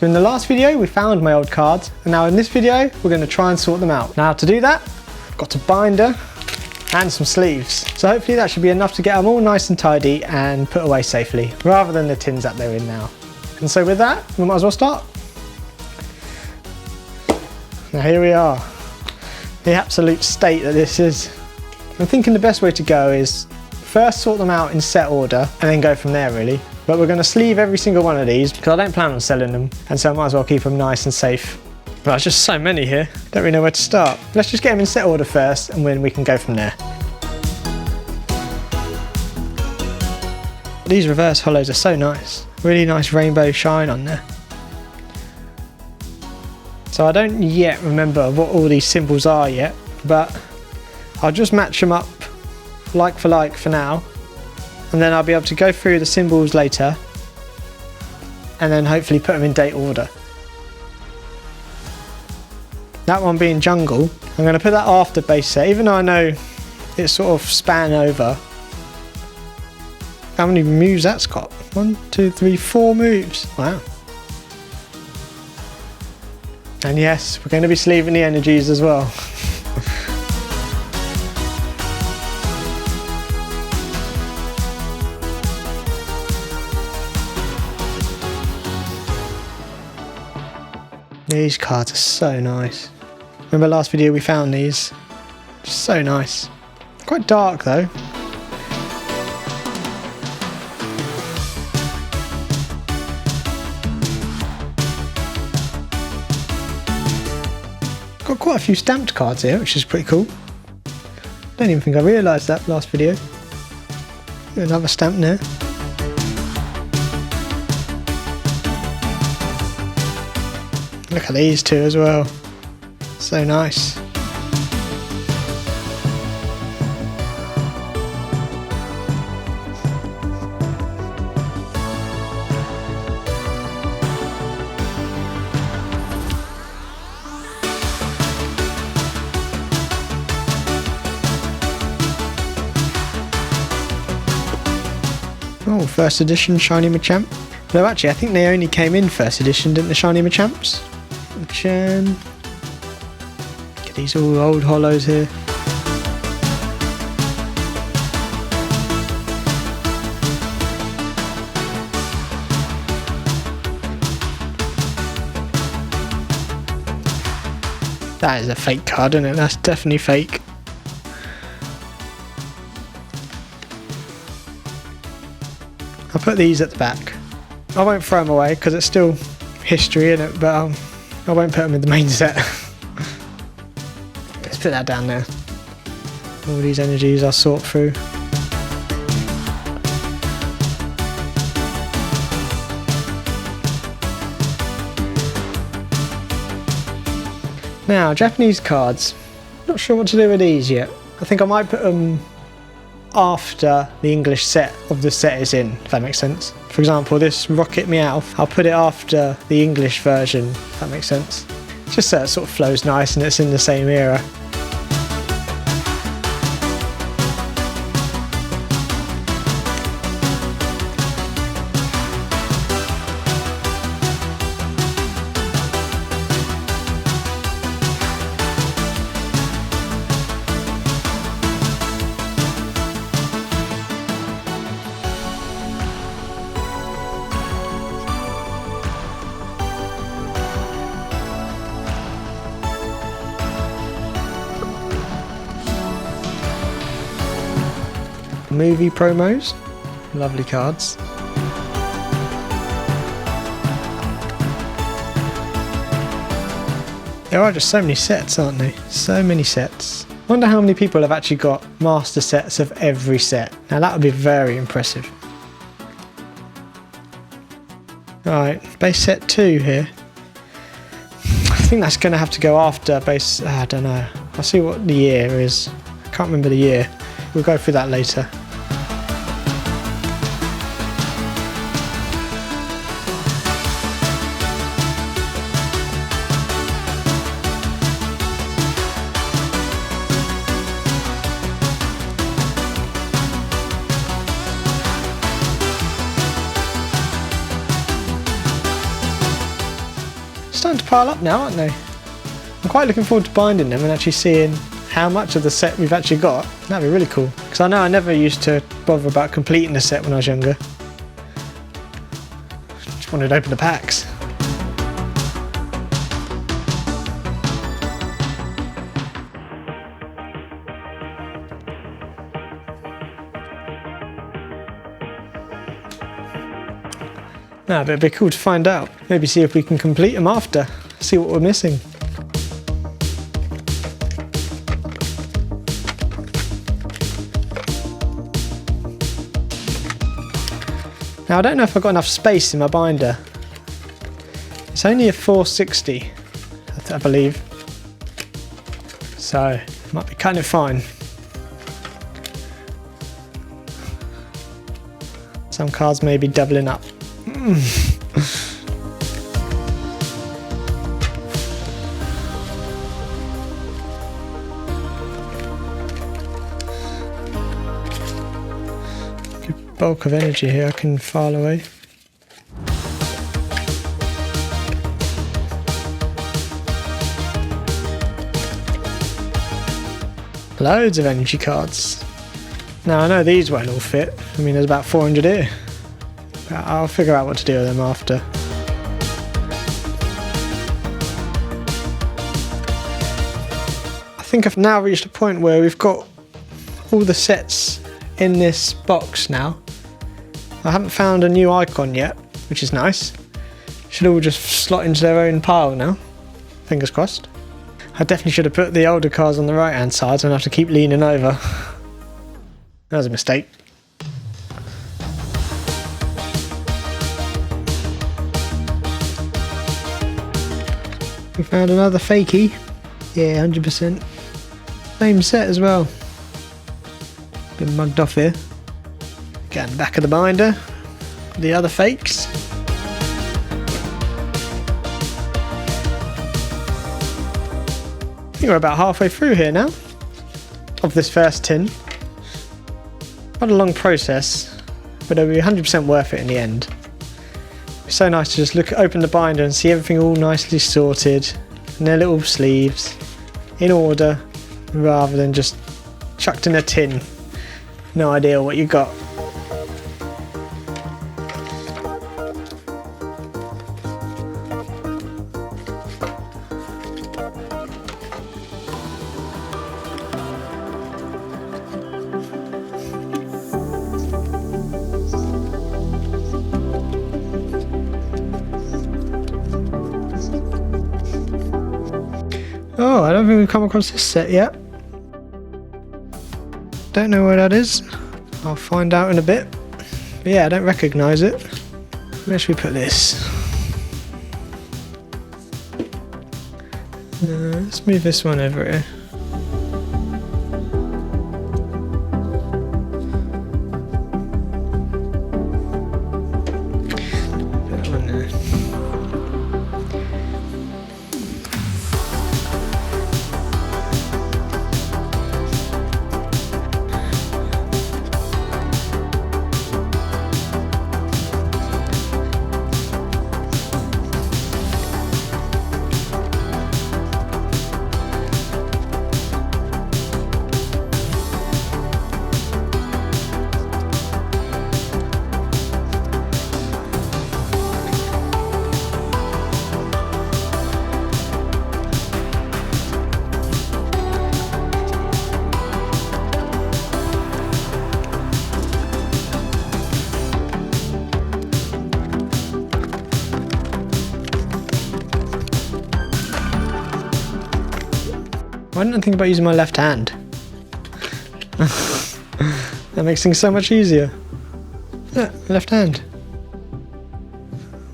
In the last video we found my old cards, and now in this video we're going to try and sort them out. Now to do that, I've got a binder and some sleeves. So hopefully that should be enough to get them all nice and tidy and put away safely, rather than the tins that they're in now. And so with that, we might as well start. Now here we are. The absolute state that this is. I'm thinking the best way to go is first sort them out in set order and then go from there really. But we're going to sleeve every single one of these because I don't plan on selling them, and so I might as well keep them nice and safe. But there's just so many here, don't really know where to start. Let's just get them in set order first and then we can go from there. These reverse hollows are so nice. Really nice rainbow shine on there. So I don't yet remember what all these symbols are yet, but I'll just match them up like for now, and then I'll be able to go through the symbols later and then hopefully put them in date order. That one being jungle, I'm going to put that after base set, even though I know it's sort of span over. How many moves that's got? 1, 2, 3, 4 moves. Wow. And yes, we're going to be sleeving the energies as well. These cards are so nice. Remember last video we found these? Just so nice. Quite dark though. Got quite a few stamped cards here, which is pretty cool. Don't even think I realised that last video. Another stamp there. Look at these two as well. So nice. Oh, first edition Shiny Machamp. No, actually, I think they only came in first edition, didn't the Shiny Machamps? Look at these all old hollows here. That is a fake card, isn't it? That's definitely fake. I'll put these at the back. I won't throw them away because it's still history, isn't it? But I won't put them in the main set. Let's put that down there. All these energies I'll sort through. Now, Japanese cards. Not sure what to do with these yet. I think I might put them after the English set of the set is in, if that makes sense. For example, this Rocket Meowth, I'll put it after the English version, if that makes sense. Just so it sort of flows nice and it's in the same era. Movie promos, lovely cards. There are just so many sets, aren't there? So many sets. Wonder how many people have actually got master sets of every set. Now that would be very impressive. Alright, base set 2 here. I think that's going to have to go after base... I don't know. I'll see what the year is. I can't remember the year. We'll go through that later. starting to pile up now, aren't they? I'm quite looking forward to binding them and actually seeing how much of the set we've actually got. That'd be really cool. Because I know I never used to bother about completing the set when I was younger. Just wanted to open the packs. Nah, but it'd be cool to find out. Maybe see if we can complete them after. See what we're missing. Now I don't know if I've got enough space in my binder. It's only a 460, I believe. So, might be kind of fine. Some cards may be doubling up. Good bulk of energy here, I can file away. Loads of energy cards. Now I know these won't all fit. I mean, there's about 400 here. I'll figure out what to do with them after. I think I've now reached a point where we've got all the sets in this box now. I haven't found a new icon yet, which is nice. Should all just slot into their own pile now. Fingers crossed. I definitely should have put the older cards on the right hand side, so I don't have to keep leaning over. That was a mistake. We found another fakey. Yeah, 100%. Same set as well. Been mugged off here. Get in the back of the binder. The other fakes. I think we're about halfway through here now. Of this first tin. Quite a long process, but it'll be 100% worth it in the end. It's so nice to just open the binder and see everything all nicely sorted in their little sleeves, in order, rather than just chucked in a tin. No idea what you got. Oh, I don't think we've come across this set yet. Don't know where that is. I'll find out in a bit. But yeah, I don't recognise it. Where should we put this? Let's move this one over here. Put that one there. Why didn't I think about using my left hand? That makes things so much easier. Yeah, left hand.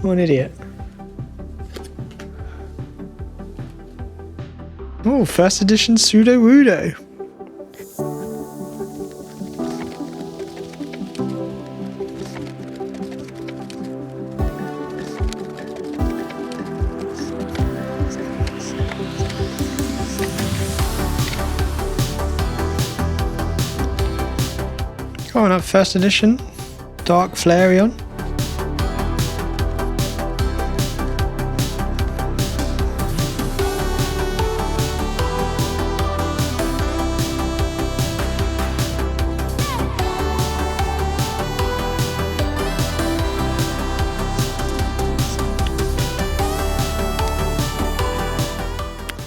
What an idiot. Oh, first edition Sudowoodo. Coming up, first edition, Dark Flareon.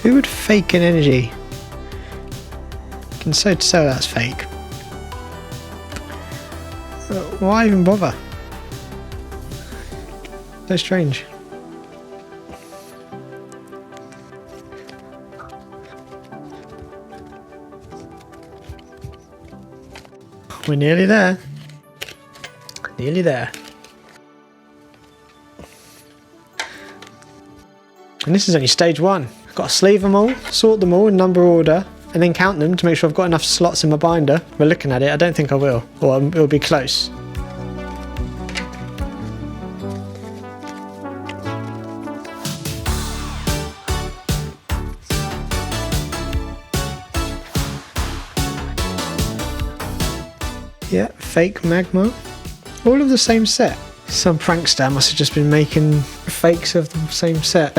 Who would fake an energy? You can so tell that's fake. Why even bother? So strange. We're nearly there. Nearly there. And this is only stage 1. I've got to sleeve them all, sort them all in number order, and then count them to make sure I've got enough slots in my binder. We're looking at it, I don't think I will, or it'll be close. Yeah, fake magma. All of the same set. Some prankster must have just been making fakes of the same set.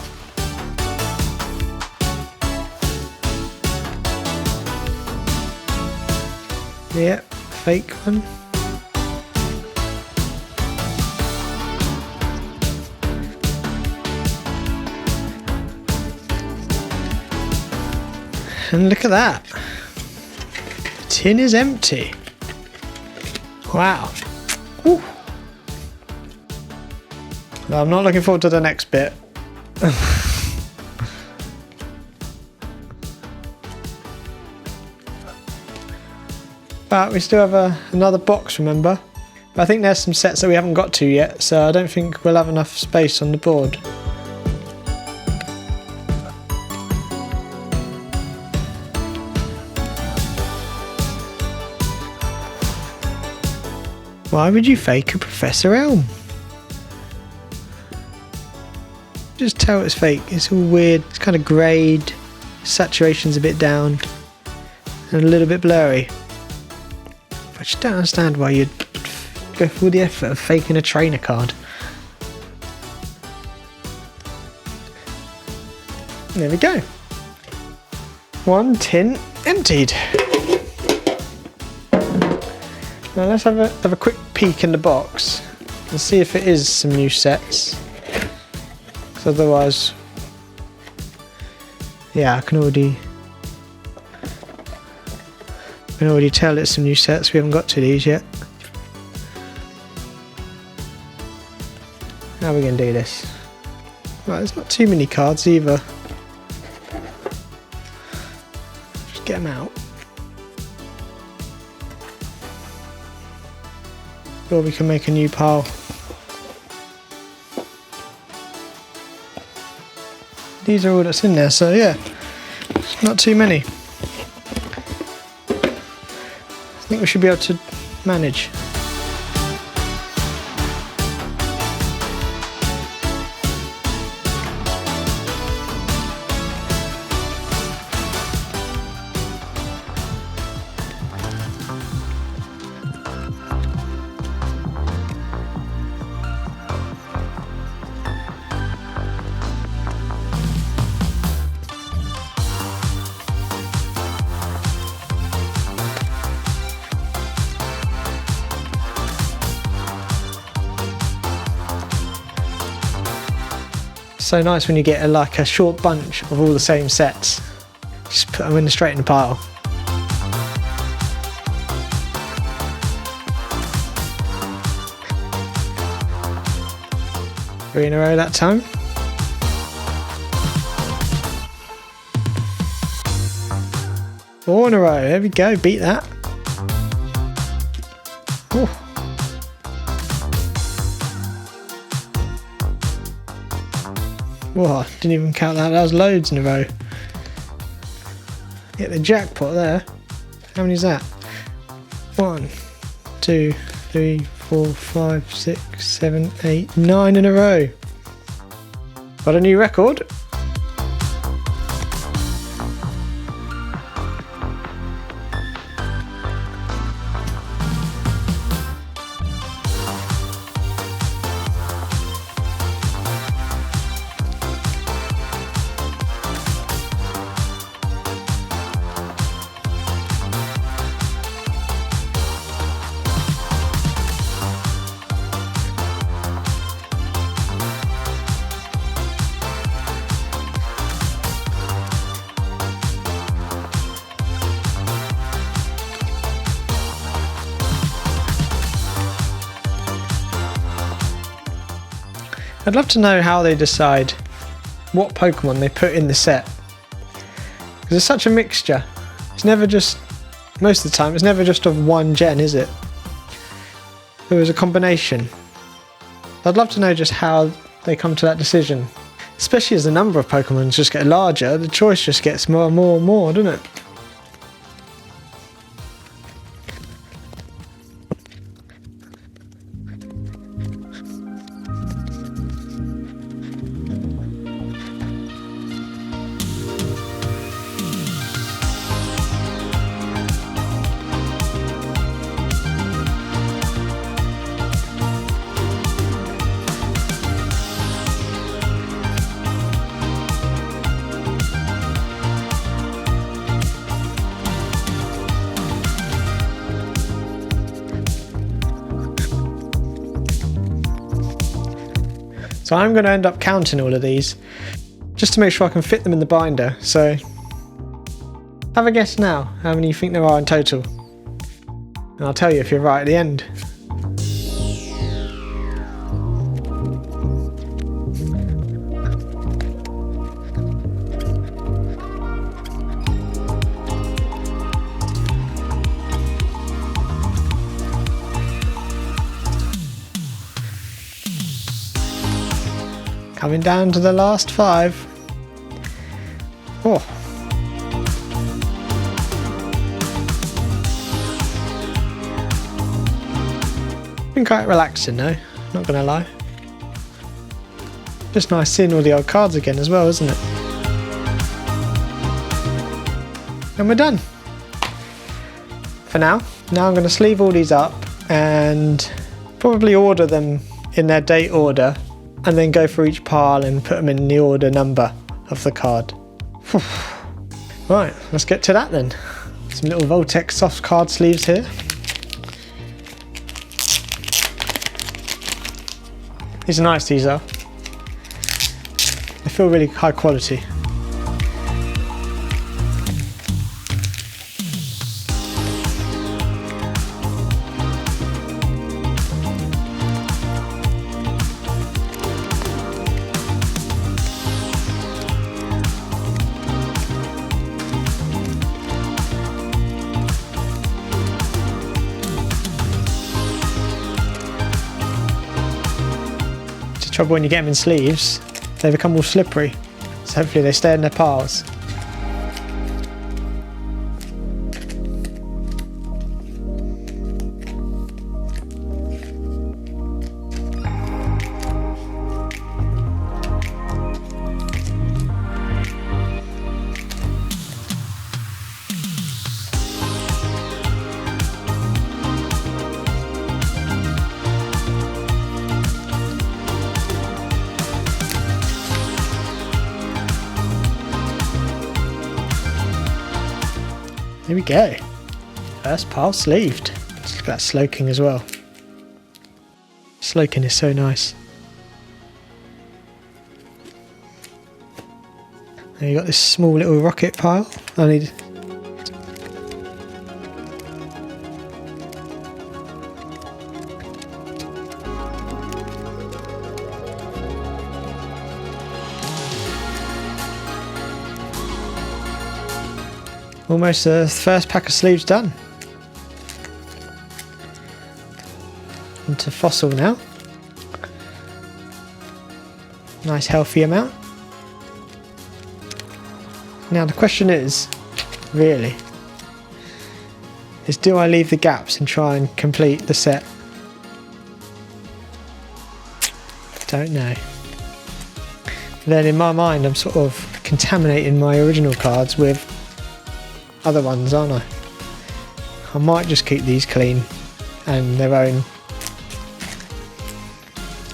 Yeah, fake one. And look at that. The tin is empty. Wow. Whew. Well, I'm not looking forward to the next bit. But we still have another box, remember? But I think there's some sets that we haven't got to yet, so I don't think we'll have enough space on the board. Why would you fake a Professor Elm? Just tell it's fake. It's all weird. It's kind of greyed. Saturation's a bit down. And a little bit blurry. I just don't understand why you'd go through the effort of faking a trainer card. There we go. One tin emptied. Now let's have a quick peek in the box and see if it is some new sets. Because otherwise, yeah, I can already tell it's some new sets. We haven't got to these yet. How are we going to do this? Right, there's not too many cards either. Just get them out. Or we can make a new pile. These are all that's in there, so yeah, not too many. I think we should be able to manage. So nice when you get like a short bunch of all the same sets. Just put them straight in the pile. 3 in a row that time. Four in a row, there we go, beat that. Ooh. Whoa, didn't even count that, that was loads in a row. Get the jackpot there. How many is that? 1, 2, 3, 4, 5, 6, 7, 8, 9 in a row. Got a new record. I'd love to know how they decide what Pokemon they put in the set. Because it's such a mixture. It's never just, most of the time, it's never just of one gen, is it? There was a combination. I'd love to know just how they come to that decision. Especially as the number of Pokemon just get larger, the choice just gets more and more and more, doesn't it? So I'm going to end up counting all of these just to make sure I can fit them in the binder. So have a guess now how many you think there are in total, and I'll tell you if you're right at the end. Coming down to the last 5. Oh. Been quite relaxing though, not gonna lie. Just nice seeing all the old cards again as well, isn't it? And we're done. For now. Now I'm gonna sleeve all these up and probably order them in their date order, and then go for each pile and put them in the order number of the card. Right, let's get to that then. Some little wotc soft card sleeves here. These are nice, these are. They feel really high quality. Trouble when you get them in sleeves, they become all slippery, so hopefully they stay in their piles. Here we go. First pile sleeved. Let's look at that sloking as well. Sloking is so nice. And you got this small little rocket pile. I need. Almost the first pack of sleeves done. Into fossil now. Nice healthy amount. Now the question is, really, is do I leave the gaps and try and complete the set? Don't know. Then in my mind I'm sort of contaminating my original cards with other ones, aren't I? I might just keep these clean and their own.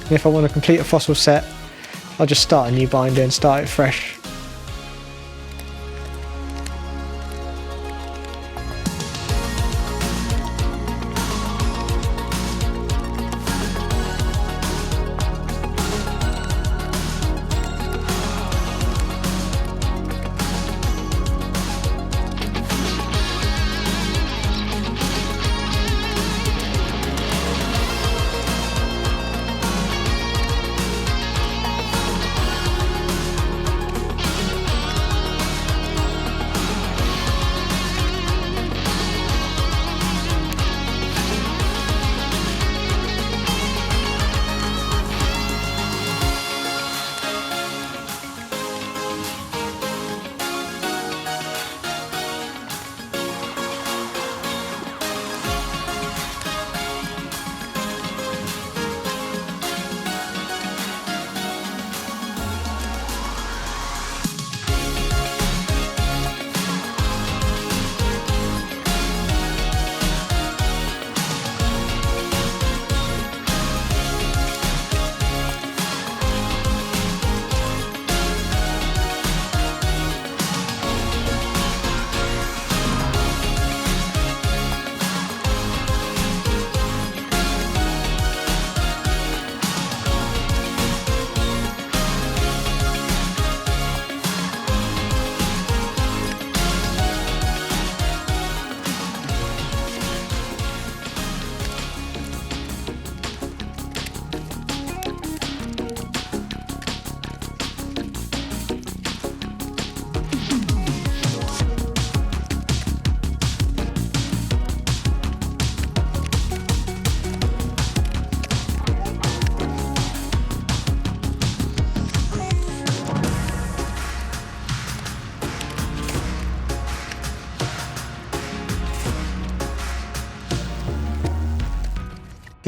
And if I want to complete a fossil set, I'll just start a new binder and start it fresh.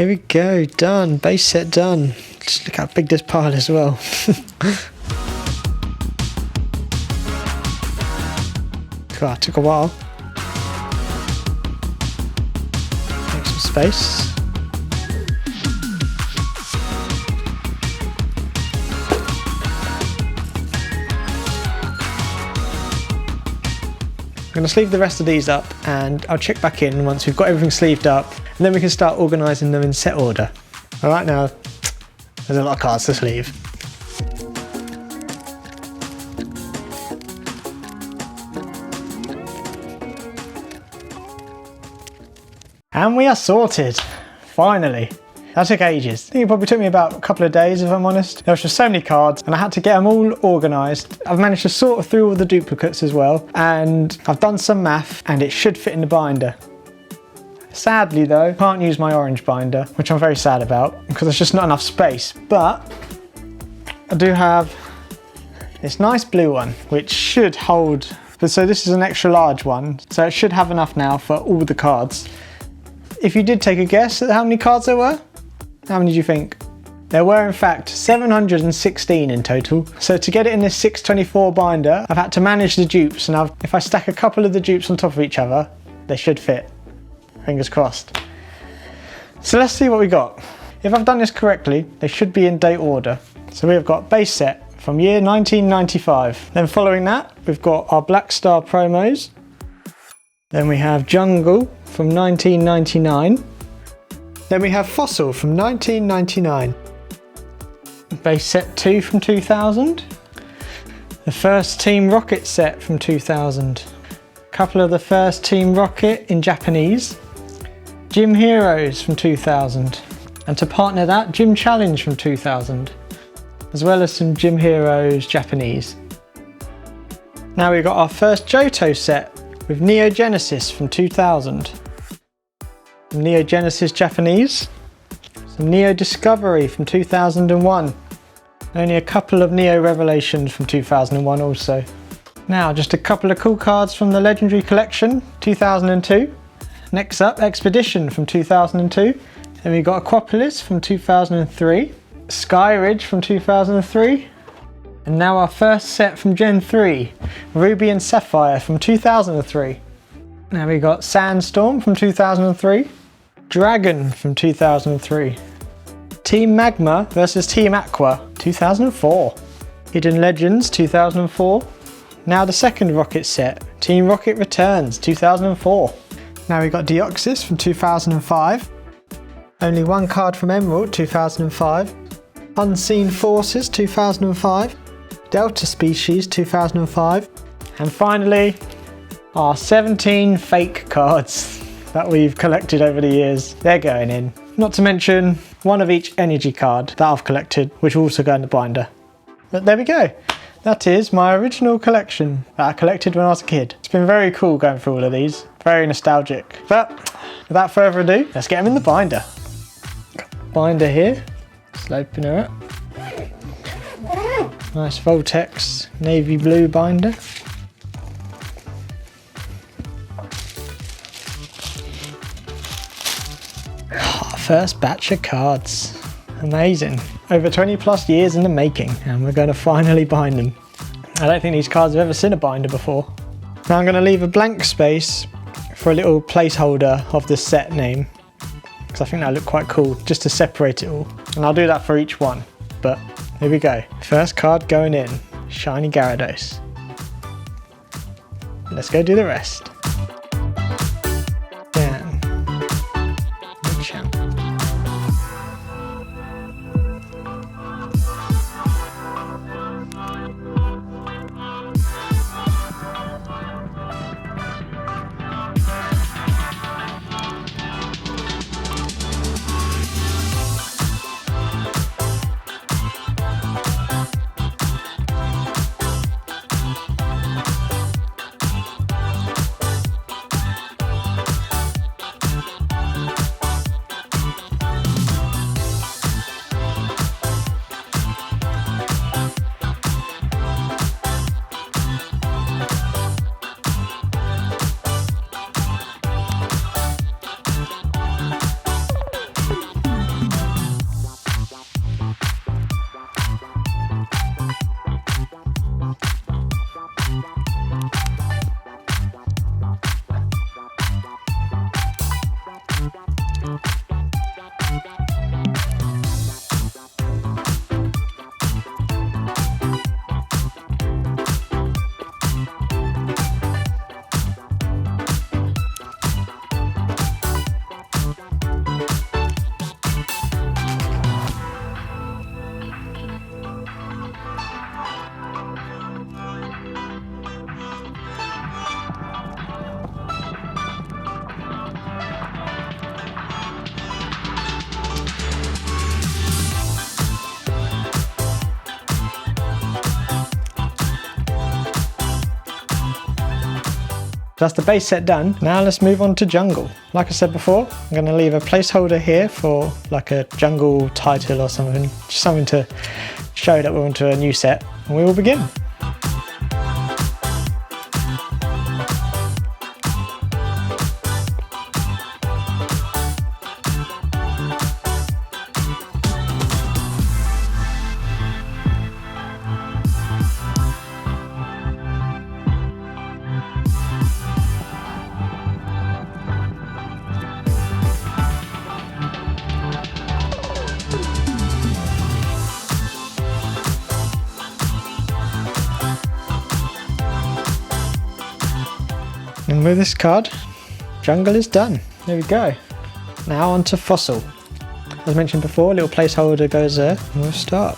Here we go, done. Base set done. Just look how big this pile is as well. God, took a while. Make some space. I'm going to sleeve the rest of these up and I'll check back in once we've got everything sleeved up, and then we can start organising them in set order. Alright, now there's a lot of cards to sleeve. And we are sorted, finally. That took ages. I think it probably took me about a couple of days, if I'm honest. There was just so many cards and I had to get them all organised. I've managed to sort through all the duplicates as well, and I've done some math and it should fit in the binder. Sadly though, I can't use my orange binder, which I'm very sad about because there's just not enough space. But I do have this nice blue one, which should hold. So this is an extra large one, so it should have enough now for all the cards. If you did take a guess at how many cards there were, how many do you think? There were in fact 716 in total. So to get it in this 624 binder, I've had to manage the dupes, and if I stack a couple of the dupes on top of each other, they should fit. Fingers crossed. So let's see what we got. If I've done this correctly, they should be in date order. So we've got base set from year 1995. Then following that, we've got our Black Star promos. Then we have Jungle from 1999. Then we have Fossil from 1999. Base set 2 from 2000. The first Team Rocket set from 2000. A couple of the first Team Rocket in Japanese. Gym Heroes from 2000. And to partner that, Gym Challenge from 2000. As well as some Gym Heroes Japanese. Now we've got our first Jhoto set with Neo Genesis from 2000. Neo Genesis Japanese, some Neo Discovery from 2001, only a couple of Neo Revelations from 2001 also. Now just a couple of cool cards from the Legendary Collection 2002. Next up, Expedition from 2002, then we got Aquapolis from 2003, Sky Ridge from 2003, and now our first set from Gen 3, Ruby and Sapphire from 2003. Now we got Sandstorm from 2003, Dragon from 2003, Team Magma versus Team Aqua 2004, Hidden Legends 2004, now the second Rocket set, Team Rocket Returns 2004. Now we got Deoxys from 2005, only one card from Emerald 2005, Unseen Forces 2005, Delta Species 2005, and finally our 17 fake cards that we've collected over the years. They're going in. Not to mention one of each energy card that I've collected, which will also go in the binder. But there we go. That is my original collection that I collected when I was a kid. It's been very cool going through all of these. Very nostalgic. But without further ado, let's get them in the binder. Binder here. Let's open her up. Nice Voltex navy blue binder. First batch of cards. Amazing. Over 20 plus years in the making, and we're going to finally bind them. I don't think these cards have ever seen a binder before. Now I'm going to leave a blank space for a little placeholder of the set name, because I think that'll look quite cool just to separate it all. And I'll do that for each one. But here we go. First card going in. Shiny Gyarados. Let's go do the rest. That's the base set done. Now let's move on to jungle. Like I said before, I'm going to leave a placeholder here for like a jungle title or something, just something to show that we're onto a new set, and we will begin. And with this card, jungle is done. There we go. Now on to fossil. As mentioned before, a little placeholder goes there, and we'll start.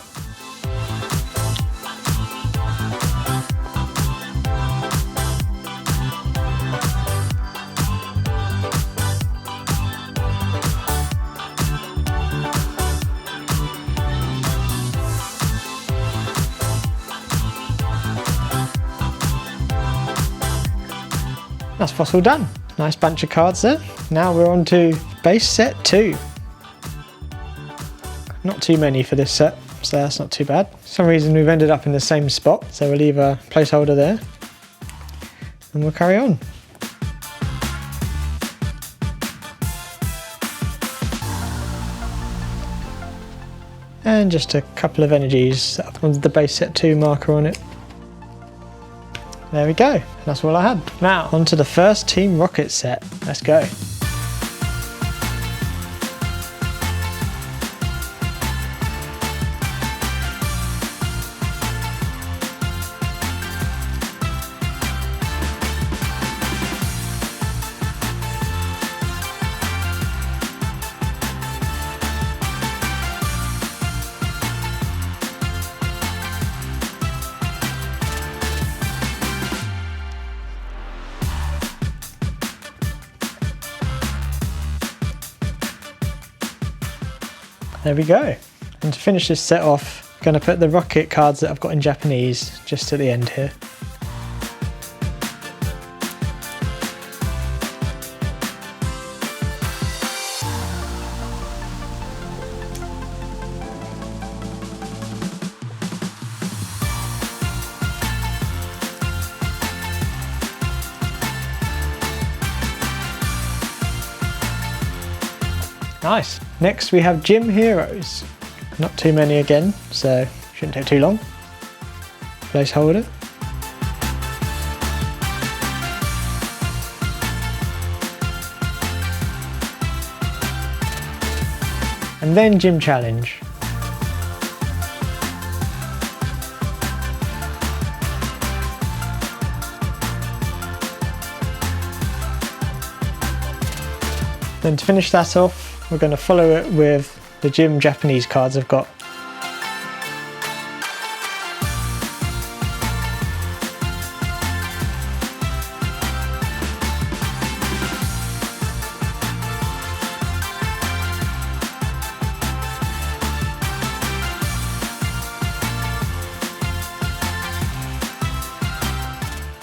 That's fossil done. Nice bunch of cards there. Now we're on to base set 2. Not too many for this set, so that's not too bad. For some reason we've ended up in the same spot, so we'll leave a placeholder there and we'll carry on. And just a couple of energies with the base set 2 marker on it. There we go, that's all I had. Now, on to the first Team Rocket set. Let's go. There we go. And to finish this set off, I'm going to put the rocket cards that I've got in Japanese just at the end here. Nice. Next we have gym heroes. Not too many again, so shouldn't take too long. Placeholder. And then gym challenge. Then to finish that off, we're going to follow it with the gym Japanese cards I've got.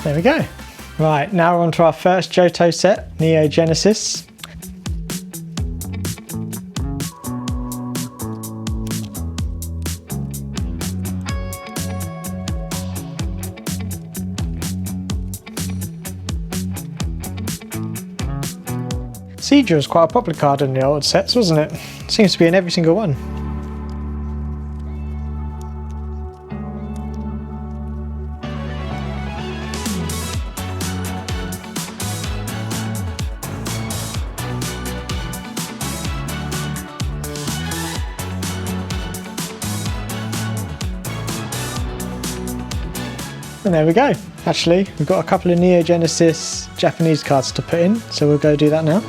There we go. Right, now we're on to our first Jhoto set, Neo Genesis. Seedra was quite a popular card in the old sets, wasn't it? Seems to be in every single one. And there we go. Actually, we've got a couple of Neo Genesis Japanese cards to put in, so we'll go do that now.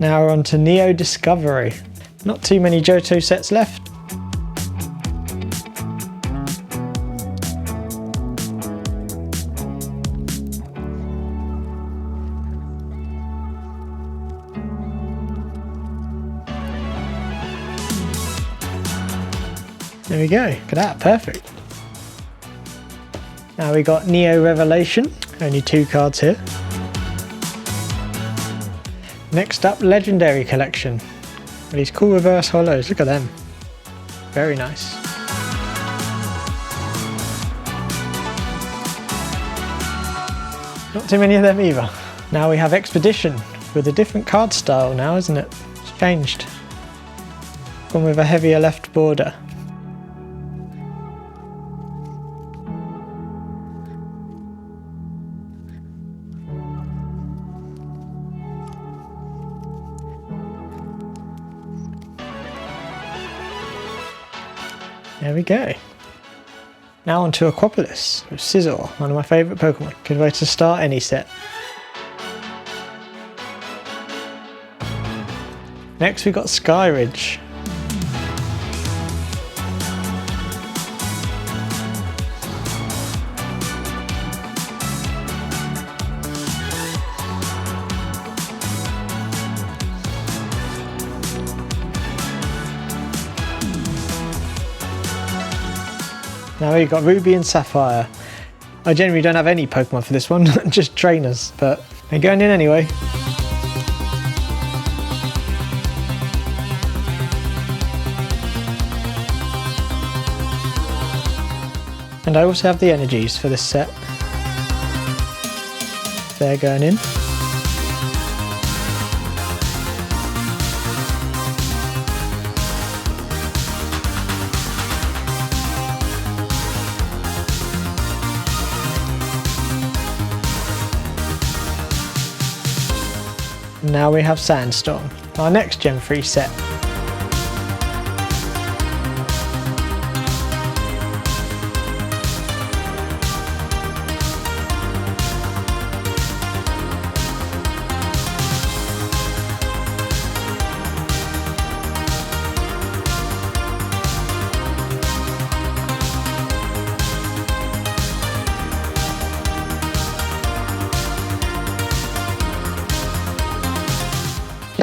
Now we're on to Neo Discovery. Not too many Jhoto sets left, There we go, look at that, perfect. Now we got Neo Revelation, only 2 cards here. Next up, Legendary Collection. These cool reverse holos, look at them. Very nice. Not too many of them either. Now we have Expedition, with a different card style now, isn't it? It's changed. Gone with a heavier left border. There we go. Now on to Aquapolis with Scizor, one of my favourite Pokemon. Good way to start any set. Next we got Skyridge. Now we've got Ruby and Sapphire. I generally don't have any Pokemon for this one, just trainers, but they're going in anyway. And I also have the energies for this set. They're going in. Now we have Sandstorm, our next Gen 3 set.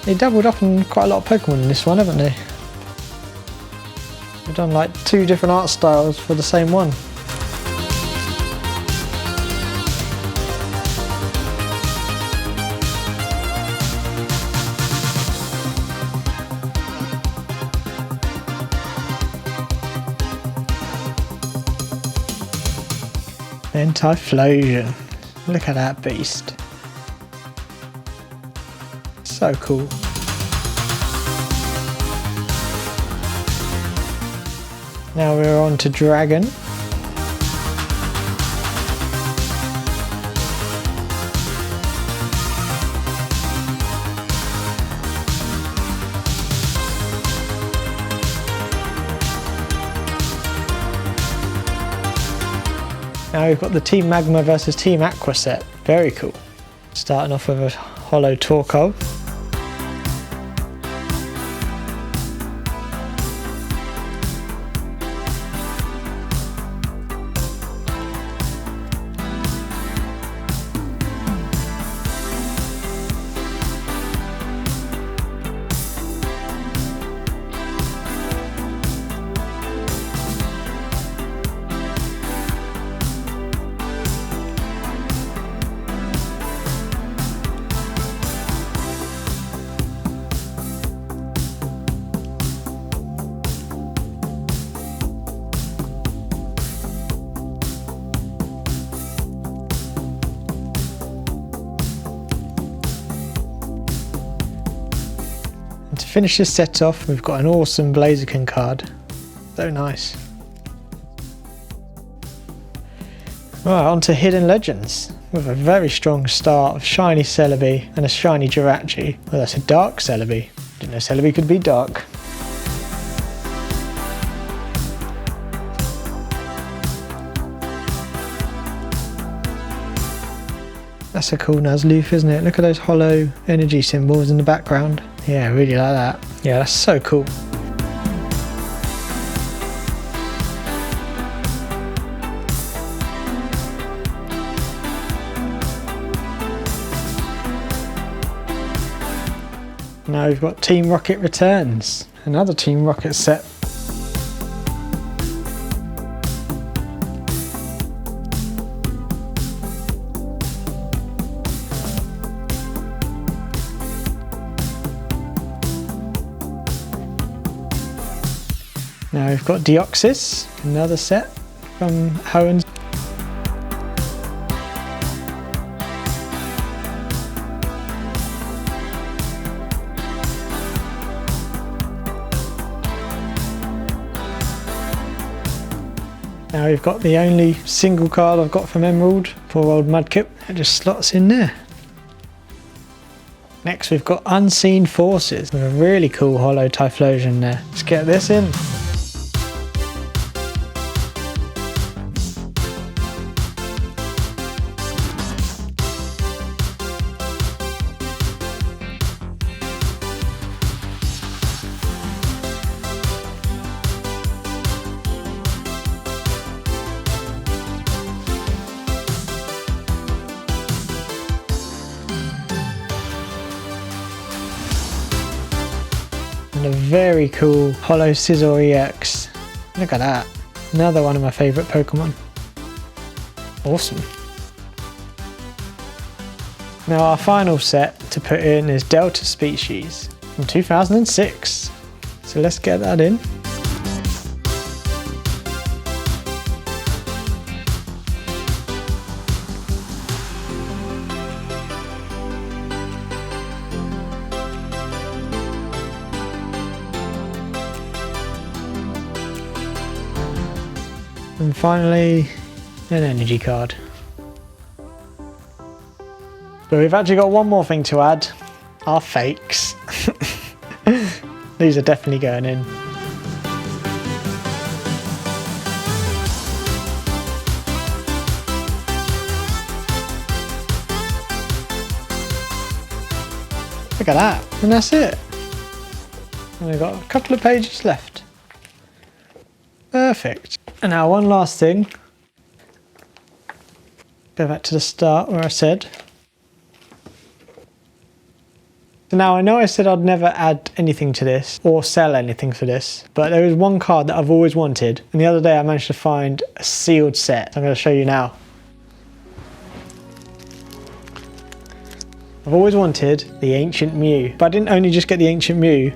They doubled up on quite a lot of Pokemon in this one, haven't they? They've done like 2 different art styles for the same one. Then Typhlosion. Look at that beast. So cool. Now we're on to Dragon. Now we've got the Team Magma versus Team Aqua set. Very cool. Starting off with a holo Torkoal. And to finish this set off, we've got an awesome Blaziken card. So nice. Right, on to Hidden Legends, with a very strong start of shiny Celebi and a shiny Jirachi. Well, that's a dark Celebi. Didn't know Celebi could be dark. That's a cool Nuzloof, isn't it? Look at those hollow energy symbols in the background. Yeah, I really like that. Yeah, that's so cool. Now we've got Team Rocket Returns, another Team Rocket set. Now we've got Deoxys, another set from hoenn. Now we've got the only single card I've got from Emerald, poor old Mudkip, it just slots in there. Next we've got Unseen Forces with a really cool holo Typhlosion there. Let's get this in. And a very cool holo Scizor EX. Look at that. Another one of my favourite Pokemon. Awesome. Now our final set to put in is Delta Species from 2006. So let's get that in. And finally, an energy card. But we've actually got one more thing to add, our fakes. These are definitely going in. Look at that, and that's it. And we've got a couple of pages left. Perfect. And now one last thing. Go back to the start where I said. So now I know I said I'd never add anything to this or sell anything for this, but there is one card that I've always wanted, and the other day I managed to find a sealed set. I'm going to show you now. I've always wanted the Ancient Mew, but I didn't only just get the Ancient Mew.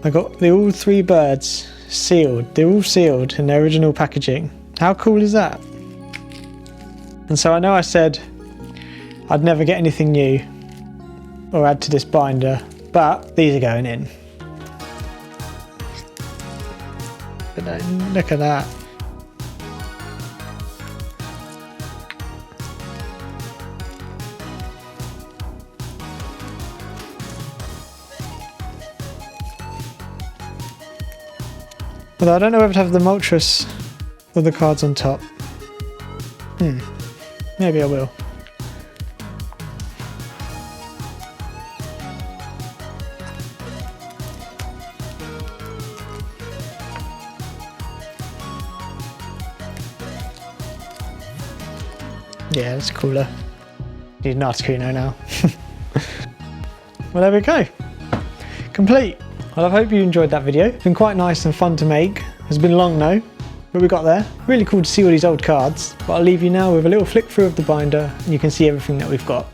I got all three birds sealed. They're all sealed in their original packaging. How cool is that? And so I know I said I'd never get anything new or add to this binder, but these are going in. Look at that. Although I don't know whether to have the Moltres or the cards on top. Maybe I will. Yeah, it's cooler. Need an Articuno now. Well, there we go. Complete. Well, I hope you enjoyed that video. It's been quite nice and fun to make. It's been long though, but we got there. Really cool to see all these old cards. But I'll leave you now with a little flick through of the binder and you can see everything that we've got.